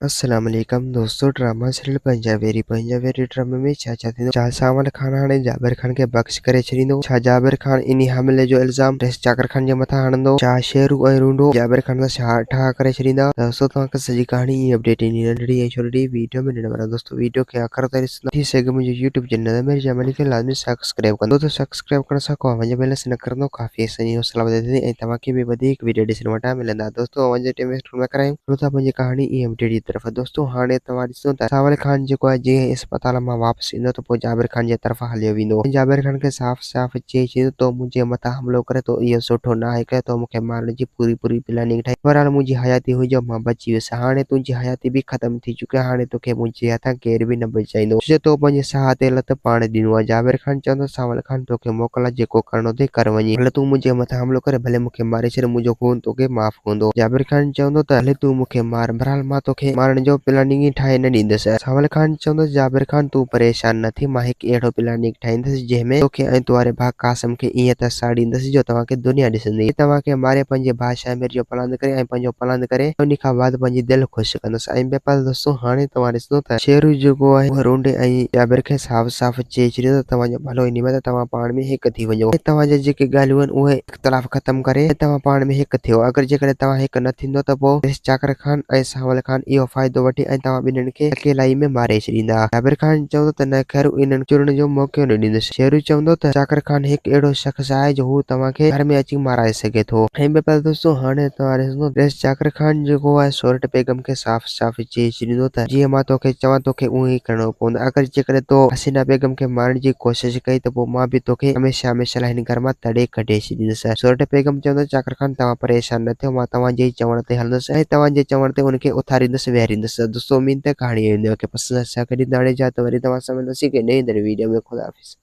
अस्सलाम वालेकुम दोस्तों। ड्रामा सीरियल पंजाबी ड्रामे में चाचा थींदो छा सावल खान हाणे जाबिर खान खे बख़्श करे छॾींदो। छा जाबिर खान इन्ही हमले जो इल्ज़ाम चाकर खान जे मथां हणंदो। छा शेरू ऐं रूंडो जाबिर खान सां छा ठा करे छॾींदा। दोस्तों तव्हांखे सॼी कहाणी अपडेट ईंदी नंढड़ी ऐं छोटी वीडियो में ॾियण वारा दोस्तों वीडियो खे आख़िर ताईं ॾिसंदा थी सघे मुंहिंजे यूट्यूब चैनल में जमनी खे लाज़मी सब्सक्राइब कंदो। तो सब्सक्राइब करण सां को वञे बैलेंस न करंदो काफ़ी असांजी हौसला वधंदी ऐं तव्हांखे बि वधीक वीडियो ॾिसण वटां मिलंदा। दोस्तों वञे टाइम वेस्ट न करायूं था पंहिंजी कहाणी अपडेट जी तरफ़। दोस्तों हाणे तव्हां ॾिसो था सावल खान जेको आहे जीअं अस्पताल मां वापसि ईंदो त पोइ जाबिर खान जे तरफ़ां हलियो वेंदो। जाबिर खान खे साफ़ साफ़ चई छॾींदो तो मुंहिंजे मथां हमलो करे तो इहो सुठो न आहे करे तो मूंखे मारण जी पूरी प्लानिंग ठाही। बहरहाल मुंहिंजी हयाती हुई जो मां बची वियुसि। हाणे तुंहिंजी हयाती बि ख़तम थी चुकी आहे। हाणे तोखे मुंहिंजे हथां केर बि न बचाईंदो छो तो पंहिंजे साह ते लत पाण ॾिनो आहे। जाबिर खान चवंदो सावल खान तोखे मोकल आहे जेको करणो अथई कर वञी। भले तूं मुंहिंजे मथां हमलो करे भले मूंखे मारे छॾ मुंहिंजो खून तोखे माफ़ कंदो। जाबिर खान चवंदो त हले तूं मूंखे मार। बहरहाल मां तोखे मारण जो प्लानिंग ई ठाहे न ॾींदुसि। सावल खान चवंदो जाबिर खान तूं परेशान न थी मां हिकु अहिड़ो प्लानिंग ठाहींदुसि जंहिंमें तोखे ऐं तुंहिंजे भाउ कासिम खे ईअं त साड़ींदुसि जो तव्हांखे दुनिया ॾिसंदी। तव्हांखे मारे पंहिंजे भाउ शामिर जो पलांद करे ऐं पंहिंजो पलांद करे उन खां बाद पंहिंजी दिलि ख़ुशि कंदुसि। ऐं बेपल दोस्तों हाणे तव्हां ॾिसंदो त शेरू जेको आहे उहो रूंडे ऐं जाबिर खे साफ़ साफ़ चई छॾियो त तव्हांजो भलो इन में त तव्हां पाण में हिकु थी वञो। तव्हांजे जेके ॻाल्हियूं आहिनि उहे इख़्तिलाफ़ ख़तमु करे तव्हां पाण में हिकु थियो। अगरि जेकॾहिं तव्हां हिकु न थींदो त पोइ चाकर खान ऐं सावल खान इहो फ़ाइदो वठी ऐं तव्हां ॿिन्हिनि खे अकेलाई में मारे छॾींदा। जाबिर खान चवंदो त न ख़ैर इन्हनि चुरण जो मौक़ो न ॾींदुसि। शेरू चवंदो त चाकर खान हिकु अहिड़ो शख़्स आहे जो हू तव्हांखे घर में अची माराए सघे थो। ऐं बेपल दोस्तों हाणे तव्हां ॾिसंदो चाकर खान जेको आहे सोरठ बेगम खे साफ़ साफ़ चई छॾींदो त जीअं मां तोखे चवां तोखे उहो ई करिणो पवंदो। अगरि जेकॾहिं तो हसीना बेगम खे मारण जी कोशिशि कई त पोइ मां बि तोखे हमेशह हिन घर मां तड़े कढे छॾींदुसि। सोरठ बेगम चवंदो चाकर खान तव्हां परेशान न थियो मां तव्हांजे ई चवण ते हलंदुसि ऐं तव्हांजे चवण ते उनखे उथारींदुसि वेहारींदुसि। दोस्तों उमीद त कहाणी खे पसंदि अचे कॾहिं दाणे जा त वरी तव्हां सां मिलंदासीं कि नई वीडियो में। खुदा हाफ़िज़।